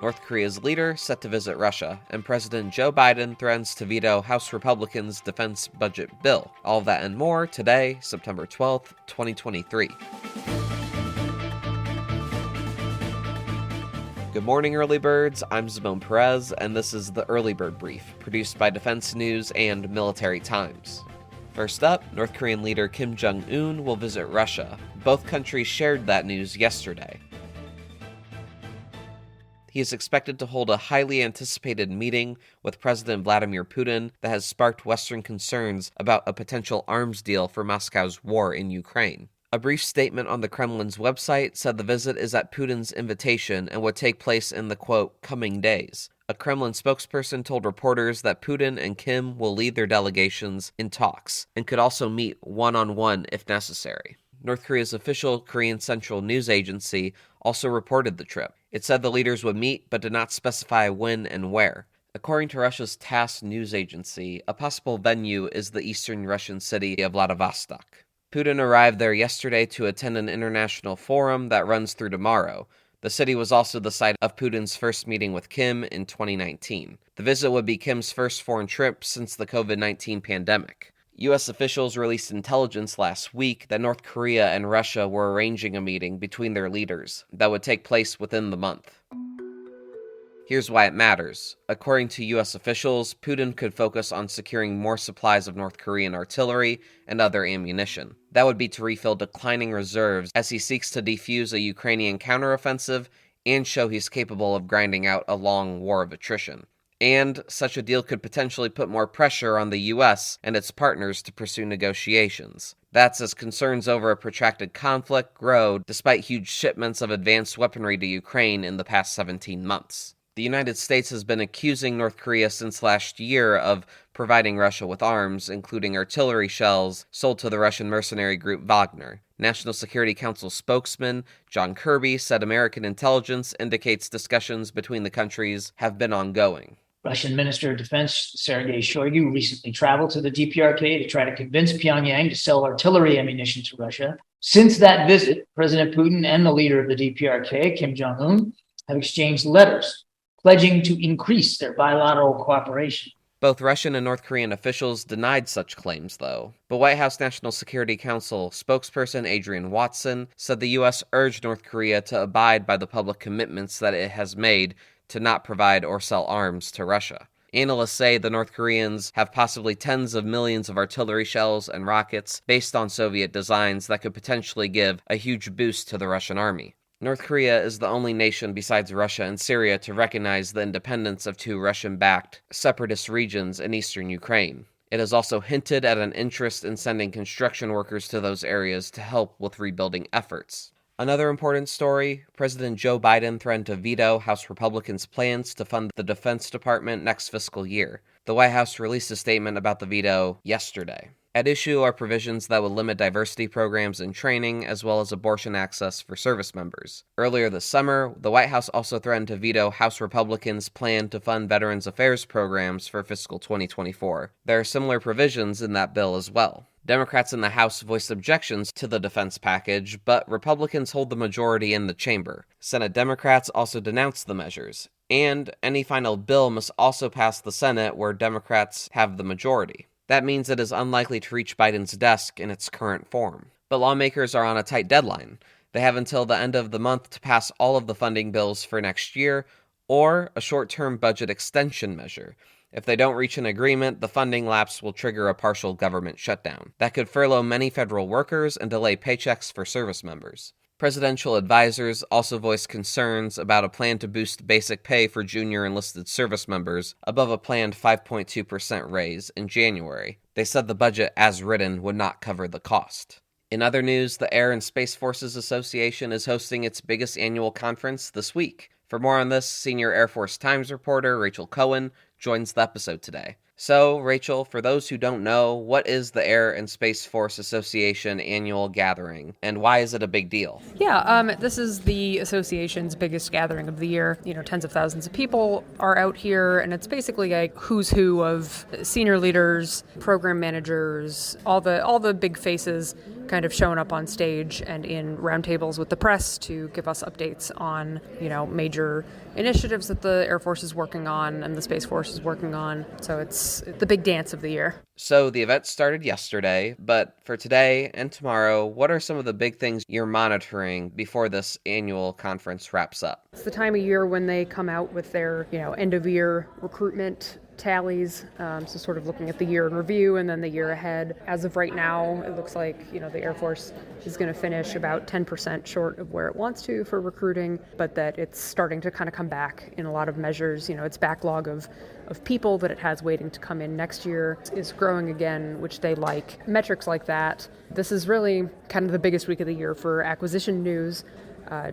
North Korea's leader set to visit Russia, and President Joe Biden threatens to veto House Republicans' defense budget bill. All of that and more today, September 12th, 2023. Good morning, early birds. I'm Zimone Perez, and this is the Early Bird Brief, produced by Defense News and Military Times. First up, North Korean leader Kim Jong Un will visit Russia. Both countries shared that news yesterday. He is expected to hold a highly anticipated meeting with President Vladimir Putin that has sparked Western concerns about a potential arms deal for Moscow's war in Ukraine. A brief statement on the Kremlin's website said the visit is at Putin's invitation and would take place in the, quote, coming days. A Kremlin spokesperson told reporters that Putin and Kim will lead their delegations in talks and could also meet one-on-one if necessary. North Korea's official Korean Central News Agency also reported the trip. It said the leaders would meet but did not specify when and where. According to Russia's TASS news agency, a possible venue is the eastern Russian city of Vladivostok. Putin arrived there yesterday to attend an international forum that runs through tomorrow. The city was also the site of Putin's first meeting with Kim in 2019. The visit would be Kim's first foreign trip since the COVID-19 pandemic. U.S. officials released intelligence last week that North Korea and Russia were arranging a meeting between their leaders that would take place within the month. Here's why it matters. According to U.S. officials, Putin could focus on securing more supplies of North Korean artillery and other ammunition. That would be to refill declining reserves as he seeks to defuse a Ukrainian counteroffensive and show he's capable of grinding out a long war of attrition. And such a deal could potentially put more pressure on the U.S. and its partners to pursue negotiations. That's as concerns over a protracted conflict grow despite huge shipments of advanced weaponry to Ukraine in the past 17 months. The United States has been accusing North Korea since last year of providing Russia with arms, including artillery shells sold to the Russian mercenary group Wagner. National Security Council spokesman John Kirby said American intelligence indicates discussions between the countries have been ongoing. Russian Minister of Defense Sergei Shoigu recently traveled to the DPRK to try to convince Pyongyang to sell artillery ammunition to Russia. Since that visit, President Putin and the leader of the DPRK, Kim Jong Un, have exchanged letters pledging to increase their bilateral cooperation. Both Russian and North Korean officials denied such claims, though. But White House National Security Council spokesperson Adrienne Watson said the U.S. urged North Korea to abide by the public commitments that it has made to not provide or sell arms to Russia. Analysts say the North Koreans have possibly tens of millions of artillery shells and rockets based on Soviet designs that could potentially give a huge boost to the Russian army. North Korea is the only nation besides Russia and Syria to recognize the independence of two Russian-backed separatist regions in eastern Ukraine. It has also hinted at an interest in sending construction workers to those areas to help with rebuilding efforts. Another important story, President Joe Biden threatened to veto House Republicans' plans to fund the Defense Department next fiscal year. The White House released a statement about the veto yesterday. At issue are provisions that would limit diversity programs and training, as well as abortion access for service members. Earlier this summer, the White House also threatened to veto House Republicans' plan to fund Veterans Affairs programs for fiscal 2024. There are similar provisions in that bill as well. Democrats in the House voiced objections to the defense package, but Republicans hold the majority in the chamber. Senate Democrats also denounced the measures, and any final bill must also pass the Senate, where Democrats have the majority. That means it is unlikely to reach Biden's desk in its current form. But lawmakers are on a tight deadline. They have until the end of the month to pass all of the funding bills for next year, or a short-term budget extension measure. If they don't reach an agreement, the funding lapse will trigger a partial government shutdown. That could furlough many federal workers and delay paychecks for service members. Presidential advisors also voiced concerns about a plan to boost basic pay for junior enlisted service members above a planned 5.2% raise in January. They said the budget as written would not cover the cost. In other news, the Air and Space Forces Association is hosting its biggest annual conference this week. For more on this, senior Air Force Times reporter Rachel Cohen joins the episode today. So, Rachel, for those who don't know, what is the Air and Space Force Association annual gathering, and why is it a big deal? This is the association's biggest gathering of the year. Tens of thousands of people are out here, and it's basically like who's who of senior leaders, program managers, all the big faces kind of showing up on stage and in roundtables with the press to give us updates on, major initiatives that the Air Force is working on and the Space Force is working on. So it's the big dance of the year. So the event started yesterday, but for today and tomorrow, what are some of the big things you're monitoring before this annual conference wraps up? It's the time of year when they come out with their, end of year recruitment tallies, so sort of looking at the year in review and then the year ahead. As of right now, it looks like, the Air Force is going to finish about 10% short of where it wants to for recruiting, but that it's starting to kind of come back in a lot of measures. Its backlog of people that it has waiting to come in next year is growing again, which they like. Metrics like that. This is really kind of the biggest week of the year for acquisition news.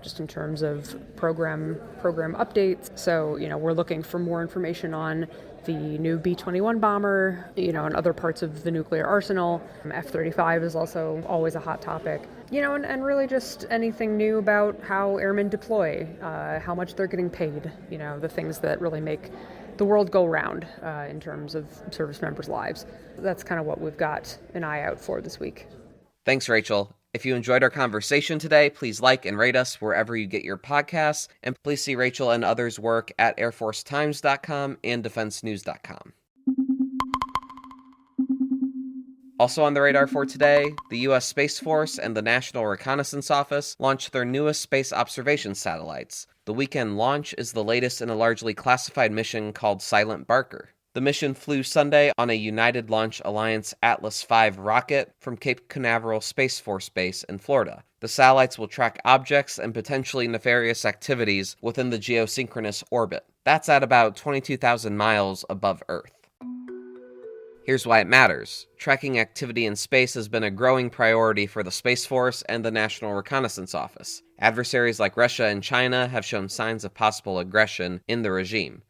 Just in terms of program updates. So, we're looking for more information on the new B-21 bomber, and other parts of the nuclear arsenal. F-35 is also always a hot topic. And really just anything new about how airmen deploy, how much they're getting paid, the things that really make the world go round in terms of service members' lives. That's kind of what we've got an eye out for this week. Thanks, Rachel. If you enjoyed our conversation today, please like and rate us wherever you get your podcasts, and please see Rachel and others' work at airforcetimes.com and defensenews.com. Also on the radar for today, the U.S. Space Force and the National Reconnaissance Office launched their newest space observation satellites. The weekend launch is the latest in a largely classified mission called Silent Barker. The mission flew Sunday on a United Launch Alliance Atlas V rocket from Cape Canaveral Space Force Base in Florida. The satellites will track objects and potentially nefarious activities within the geosynchronous orbit. That's at about 22,000 miles above Earth. Here's why it matters. Tracking activity in space has been a growing priority for the Space Force and the National Reconnaissance Office. Adversaries like Russia and China have shown signs of possible aggression in the regime.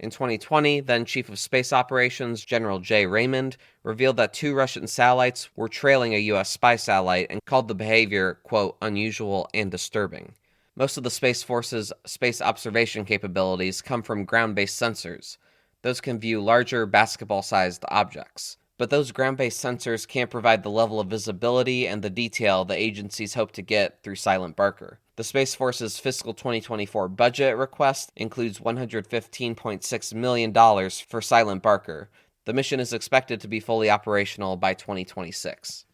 In 2020, then Chief of Space Operations General Jay Raymond revealed that 2 Russian satellites were trailing a U.S. spy satellite and called the behavior, quote, unusual and disturbing. Most of the Space Force's space observation capabilities come from ground-based sensors. Those can view larger basketball-sized objects. But those ground-based sensors can't provide the level of visibility and the detail the agencies hope to get through Silent Barker. The Space Force's fiscal 2024 budget request includes $115.6 million for Silent Barker. The mission is expected to be fully operational by 2026.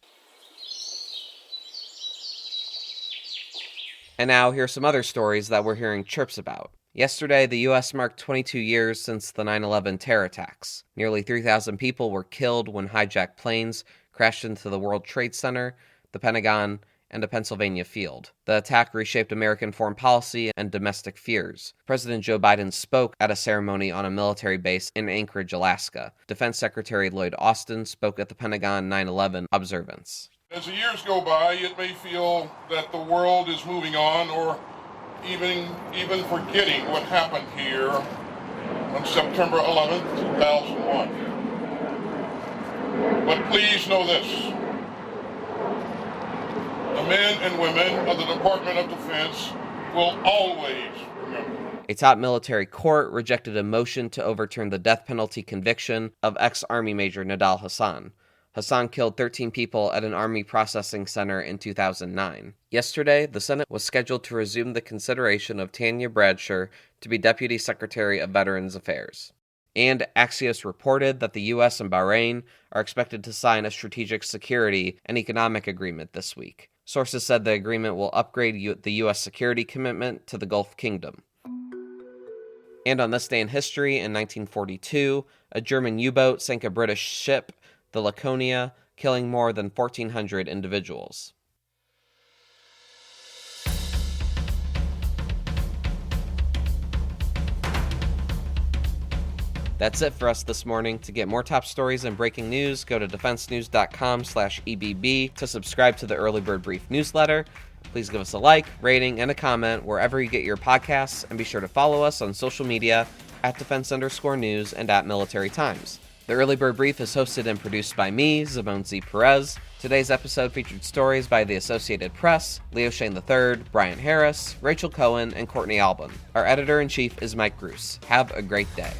And now, here's some other stories that we're hearing chirps about. Yesterday, the U.S. marked 22 years since the 9/11 terror attacks. Nearly 3,000 people were killed when hijacked planes crashed into the World Trade Center, the Pentagon, and a Pennsylvania field. The attack reshaped American foreign policy and domestic fears. President Joe Biden spoke at a ceremony on a military base in Anchorage, Alaska. Defense Secretary Lloyd Austin spoke at the Pentagon 9/11 observance. As the years go by, it may feel that the world is moving on or even forgetting what happened here on September 11th, 2001. But please know this. The men and women of the Department of Defense will always remember. A top military court rejected a motion to overturn the death penalty conviction of ex-Army Major Nidal Hasan. Hasan killed 13 people at an Army processing center in 2009. Yesterday, the Senate was scheduled to resume the consideration of Tanya Bradsher to be Deputy Secretary of Veterans Affairs. And Axios reported that the U.S. and Bahrain are expected to sign a strategic security and economic agreement this week. Sources said the agreement will upgrade the U.S. security commitment to the Gulf Kingdom. And on this day in history, in 1942, a German U-boat sank a British ship, the Laconia, killing more than 1,400 individuals. That's it for us this morning. To get more top stories and breaking news, go to defensenews.com/EBB to subscribe to the Early Bird Brief newsletter. Please give us a like, rating, and a comment wherever you get your podcasts, and be sure to follow us on social media at @defense_news and @Military Times. The Early Bird Brief is hosted and produced by me, Zabon Z. Perez. Today's episode featured stories by the Associated Press, Leo Shane III, Brian Harris, Rachel Cohen, and Courtney Albin. Our editor-in-chief is Mike Bruce. Have a great day.